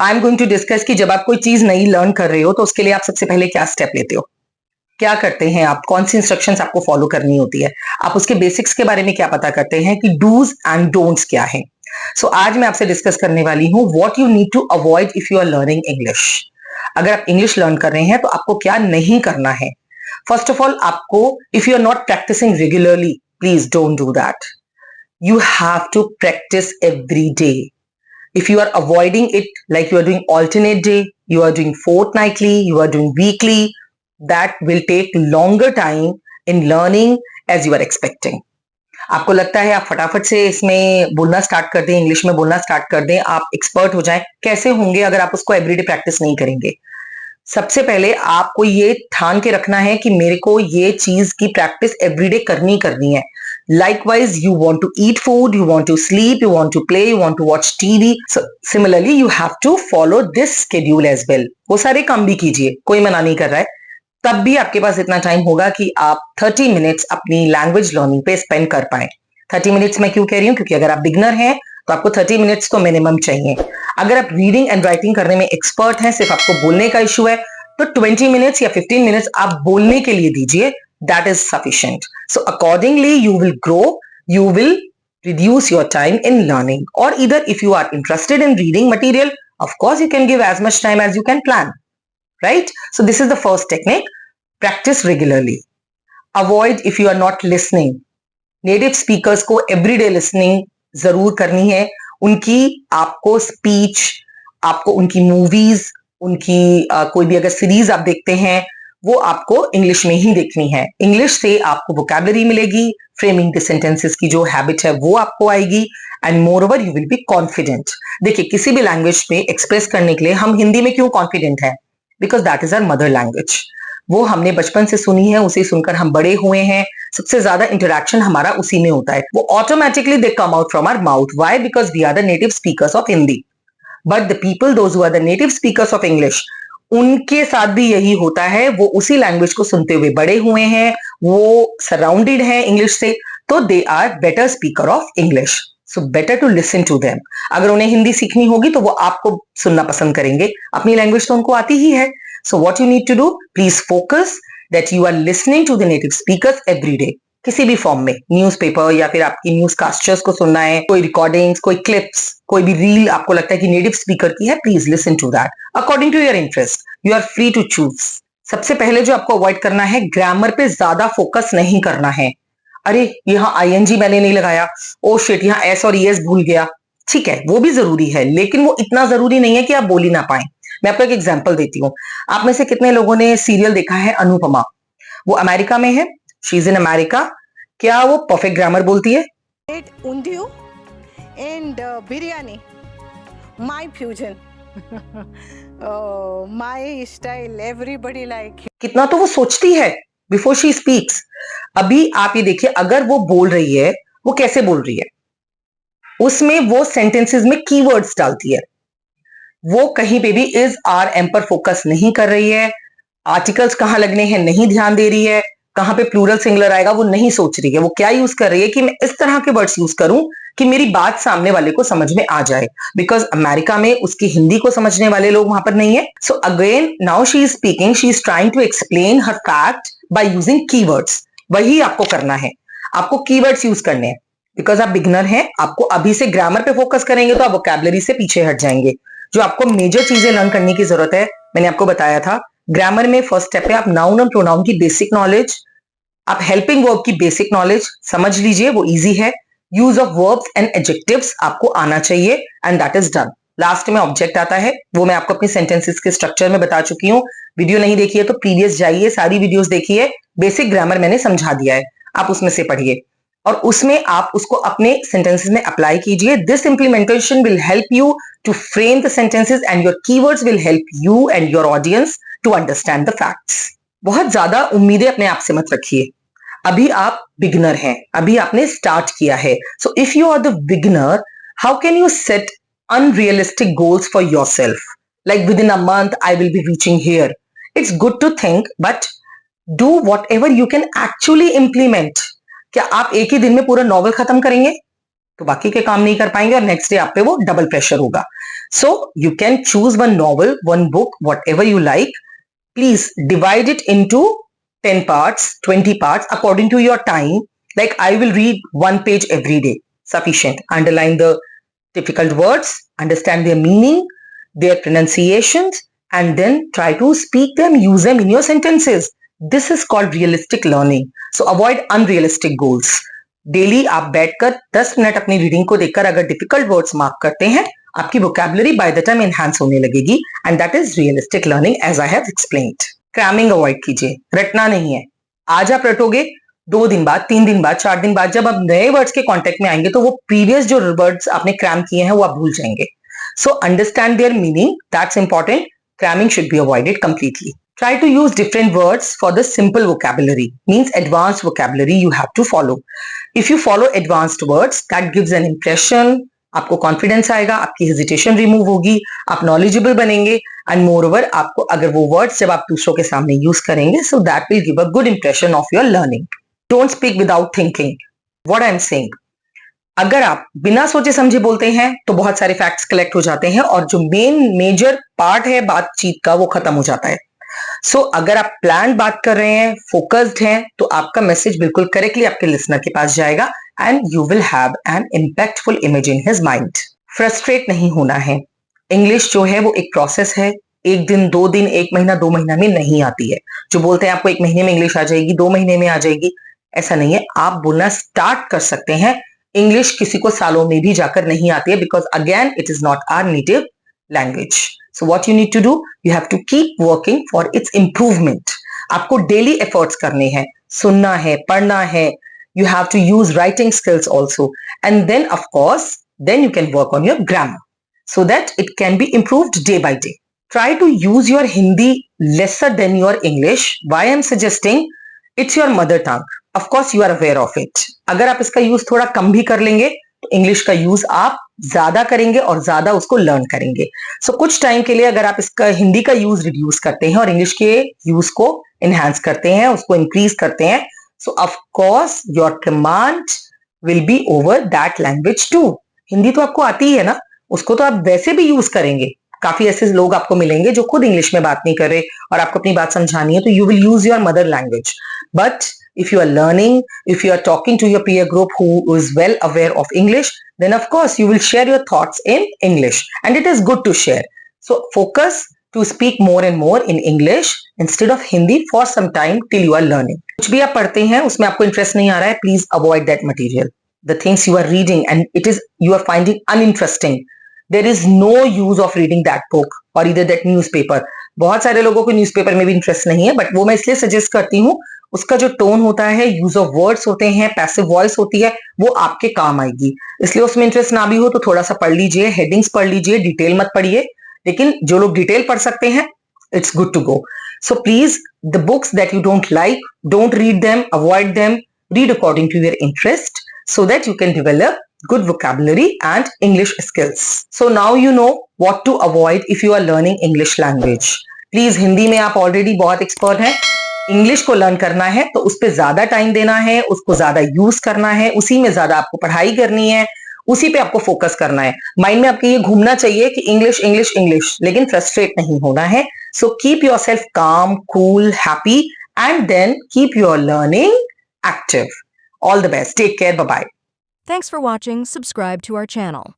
I am going to discuss कि जब आप कोई चीज नई लर्न कर रहे हो तो उसके लिए आप सबसे पहले क्या स्टेप लेते हो, क्या करते हैं आप, कौन सी इंस्ट्रक्शंस आपको फॉलो करनी होती है, आप उसके बेसिक्स के बारे में क्या पता करते हैं कि डूज एंड डोंट्स क्या है। सो आज मैं आपसे डिस्कस करने वाली हूँ what you need to avoid if you are learning English. अगर आप इंग्लिश लर्न कर रहे हैं तो आपको क्या नहीं करना है। फर्स्ट ऑफ ऑल, आपको if you are not practising regularly, please don't do that. You have to practice every day. If you are avoiding it, like you are doing alternate day, you are doing fortnightly, you are doing weekly, that will take longer time in learning as you are expecting. आपको लगता है आप फटाफट से इसमें बोलना start कर दें, इंग्लिश में बोलना स्टार्ट कर दें, आप एक्सपर्ट हो जाएं, कैसे होंगे अगर आप उसको एवरीडे प्रैक्टिस नहीं करेंगे। सबसे पहले आपको ये ठान के रखना है कि मेरे को ये चीज की प्रैक्टिस एवरीडे करनी है। Likewise, you want to eat food, you want to sleep, you want to play, you want to watch TV. So similarly, you have to follow this schedule as well. वो सारे काम भी कीजिए, कोई मना नहीं कर रहा है। तब भी आपके पास इतना टाइम होगा कि आप 30 मिनट्स अपनी लैंग्वेज लर्निंग पे स्पेंड कर पाए। 30 मिनट्स मैं क्यों कह रही हूँ, क्योंकि अगर आप बिगनर हैं तो आपको 30 मिनट्स तो मिनिमम चाहिए। अगर आप रीडिंग एंड राइटिंग करने में एक्सपर्ट हैं, सिर्फ आपको बोलने का इशू है, तो 20 मिनट्स या 15 मिनट्स आप बोलने के लिए दीजिए। That is sufficient. So accordingly, you will grow, you will reduce your time in learning. Or either if you are interested in reading material, of course you can give as much time as you can plan, right? So this is the first technique. Practice regularly. Avoid if you are not listening. Native speakers को everyday listening जरूर करनी है। उनकी आपको speech, आपको उनकी movies, उनकी कोई भी अगर सीरीज आप देखते हैं वो आपको इंग्लिश में ही देखनी है। इंग्लिश से आपको वोकैबुलरी मिलेगी, फ्रेमिंग द सेंटेंसेस की जो हैबिट है वो आपको आएगी, and more over you will be confident. देखिए, किसी भी लैंग्वेज में एक्सप्रेस करने के लिए हम हिंदी में क्यों कॉन्फिडेंट है, because that is our mother language. वो हमने बचपन से सुनी है, उसे सुनकर हम बड़े हुए हैं, सबसे ज्यादा इंटरेक्शन हमारा उसी में होता है। वो automatically they come out from our mouth. Why? Because we are the native speakers of Hindi. But the people those who are the native speakers of English, उनके साथ भी यही होता है। वो उसी लैंग्वेज को सुनते हुए बड़े हुए हैं, वो सराउंडेड हैं इंग्लिश से, तो they are better speaker of English. So better to listen to them. अगर उन्हें हिंदी सीखनी होगी तो वो आपको सुनना पसंद करेंगे, अपनी लैंग्वेज तो उनको आती ही है। So what you need to do, please focus that you are listening to the native speakers every day, किसी भी फॉर्म में, न्यूज़पेपर या फिर आपकी न्यूज कास्टर्स को सुनना है, कोई रिकॉर्डिंग्स, कोई क्लिप्स, कोई भी रील आपको लगता है कि नेटिव स्पीकर की है, please listen to that according to your interest. You are free to choose. सबसे पहले जो आपको अवॉइड करना है, ग्रामर पे ज्यादा फोकस नहीं करना है। अरे यहाँ आईएनजी मैंने नहीं लगाया, ओ शिट यहाँ एस और ईएस भूल गया। ठीक है, वो भी जरूरी है, लेकिन वो इतना जरूरी नहीं है कि आप बोल ही ना पाए। मैं आपको एक एग्जाम्पल देती हूँ। आप में से कितने लोगों ने सीरियल देखा है अनुपमा? वो अमेरिका में है, शी इज इन अमेरिका। क्या वो परफेक्ट ग्रामर बोलती है? Undiu and biryani, my fusion. Oh, my style, everybody like. कितना तो वो सोचती है बिफोर शी स्पीक्स। अभी आप ये देखिए, अगर वो बोल रही है, वो कैसे बोल रही है, उसमें वो सेंटेंसेस में कीवर्ड्स डालती है। वो कहीं पे भी इज आर एम पर फोकस नहीं कर रही है, आर्टिकल्स कहाँ लगने हैं नहीं ध्यान दे रही है, कहां पे प्लूरल सिंगुलर आएगा वो नहीं सोच रही है। वो क्या यूज कर रही है कि मैं इस तरह के वर्ड्स यूज करूं कि मेरी बात सामने वाले को समझ में आ जाए, बिकॉज अमेरिका में उसकी हिंदी को समझने वाले लोग वहां पर नहीं है। So again now she is speaking, she is trying to explain her fact by using keywords. वही आपको करना है, आपको कीवर्ड्स यूज करने हैं। बिकॉज आप बिगनर हैं, आपको अभी से ग्रामर पे फोकस करेंगे तो आप वोकैबुलरी से पीछे हट जाएंगे। जो आपको मेजर चीजें लर्न करने की जरूरत है, मैंने आपको बताया था। ग्रामर में फर्स्ट स्टेप है आप नाउन और प्रोनाउन की बेसिक नॉलेज, आप हेल्पिंग वर्ब की बेसिक नॉलेज समझ लीजिए, वो इजी है। Use of verbs and adjectives आपको आना चाहिए, and that is done. Last में ऑब्जेक्ट आता है, वो मैं आपको अपनी सेंटेंसेस के स्ट्रक्चर में बता चुकी हूँ। वीडियो नहीं देखी है तो प्रीवियस जाइए, सारी वीडियोस देखिए, बेसिक ग्रामर मैंने समझा दिया है, आप उसमें से पढ़िए और उसमें आप उसको अपने सेंटेंसेस में अप्लाई कीजिए। This implementation will help you to frame the sentences and your keywords will help you and your audience to understand the facts. बहुत ज्यादा उम्मीदें अपने आप से मत रखिए। अभी आप बिगिनर हैं, अभी आपने स्टार्ट किया है। So if you are the beginner, how can you set unrealistic goals for yourself, like within a month I will be reaching here? It's good to think, but do whatever you can actually implement. क्या आप एक ही दिन में पूरा novel खत्म करेंगे? तो बाकी के काम नहीं कर पाएंगे और नेक्स्ट डे आप पे वो डबल प्रेशर होगा. So you can choose one novel, one book, what ever you like. Please divide it into 10 parts, 20 parts according to your time. Like I will read one page every day. Sufficient. Underline the difficult words, understand their meaning, their pronunciations, and then try to speak them, use them in your sentences. This is called realistic learning. So avoid unrealistic goals. Daily आप बैठकर 10 minute अपनी reading को देखकर अगर difficult words mark करते हैं, आपकी vocabulary by the time enhance होने लगेगी and that is realistic learning as I have explained. Cramming avoid कीजिए, रटना नहीं है. आज आप रटोगे, 2 दिन बाद, 3 दिन बाद, 4 दिन बाद जब आप नए वर्ड्स के कांटेक्ट में आएंगे तो वो प्रीवियस जो वर्ड्स आपने क्रैम किए हैं वो आप भूल जाएंगे. So understand their meaning, that's important. Cramming should be avoided completely. Try to use different words for the simple vocabulary, means advanced vocabulary you have to follow. If you follow advanced words, that gives an impression, आपको confidence आएगा, आपकी hesitation remove होगी, आप knowledgeable बनेंगे and more over आपको अगर वो words जब आप दूसरों के सामने यूज करेंगे so that will give a good impression of your learning. Don't speak without thinking. What I am saying, अगर आप बिना सोचे समझे बोलते हैं तो बहुत सारे फैक्ट्स कलेक्ट हो जाते हैं और जो मेजर पार्ट है बातचीत का वो खत्म हो जाता है. अगर आप प्लान बात कर रहे हैं, फोकस्ड हैं, तो आपका मैसेज बिल्कुल करेक्टली आपके लिसनर के पास जाएगा and you will have an impactful image in his mind. Frustrate नहीं होना है. इंग्लिश जो है वो एक प्रोसेस है. 1 दिन, 2 दिन, 1 महीना, 2 महीना में नहीं आती है. जो बोलते हैं आपको 1 महीने में इंग्लिश आ जाएगी, 2 महीने में आ जाएगी, ऐसा नहीं है. आप बोलना स्टार्ट कर सकते हैं. इंग्लिश किसी को सालों में भी जाकर नहीं आती है because again it is not our native language. So what you need to do, you have to keep working for its improvement. आपको daily efforts करने हैं, सुनना है, पढ़ना है. You have to use writing skills also, and then of course, then you can work on your grammar so that it can be improved day by day. Try to use your Hindi lesser than your English. Why I'm suggesting? It's your mother tongue. Of course, you are aware of it. अगर आप इसका use थोड़ा कम भी कर लेंगे तो English का use आप ज्यादा करेंगे और ज्यादा उसको लर्न करेंगे. कुछ टाइम के लिए अगर आप इसका हिंदी का यूज रिड्यूस करते हैं और इंग्लिश के यूज को एनहांस करते हैं, उसको इंक्रीज करते हैं, so of course your command will be over that language too. Hindi तो आपको आती है ना, उसको तो आप वैसे भी यूज करेंगे. काफी ऐसे लोग आपको मिलेंगे जो खुद इंग्लिश में बात नहीं कर रहे और आपको अपनी बात समझानी है, तो you will use your mother language. But if you are learning, if you are talking to your peer group who is well aware of English, then of course you will share your thoughts in English and it is good to share. So focus to speak more and more in English instead of Hindi for some time till you are learning. कुछ भी आप पढ़ते हैं उसमें आपको interest नहीं आ रहा है, please avoid that material. The things you are reading and you are finding uninteresting, there is no use of reading that book or either that newspaper. बहुत सारे लोगों को न्यूज़पेपर में भी इंटरेस्ट नहीं है, बट वो मैं इसलिए सजेस्ट करती हूँ, उसका जो टोन होता है, यूज ऑफ वर्ड्स होते हैं, पैसिव वॉइस होती है, वो आपके काम आएगी. इसलिए उसमें इंटरेस्ट ना भी हो तो थोड़ा सा पढ़ लीजिए, हेडिंग्स पढ़ लीजिए, डिटेल मत पढ़िए. लेकिन जो लोग डिटेल पढ़ सकते हैं, it's good to go. So please the books that you don't like, don't read them, avoid them, read according to your interest so that you can develop good vocabulary and English skills. So now you know what to avoid if you are learning English language. Please, Hindi में आप already बहुत expert हैं. English को learn करना है तो उस पर ज्यादा टाइम देना है, उसको ज्यादा यूज करना है, उसी में ज्यादा आपको पढ़ाई करनी है, उसी पे आपको फोकस करना है. माइंड में आपके ये घूमना चाहिए कि इंग्लिश इंग्लिश इंग्लिश, लेकिन फ्रस्ट्रेट नहीं होना है. So keep yourself calm, cool, happy and then keep your learning active. All the best. Take care. Bye-bye. Thanks for watching. Subscribe to our channel.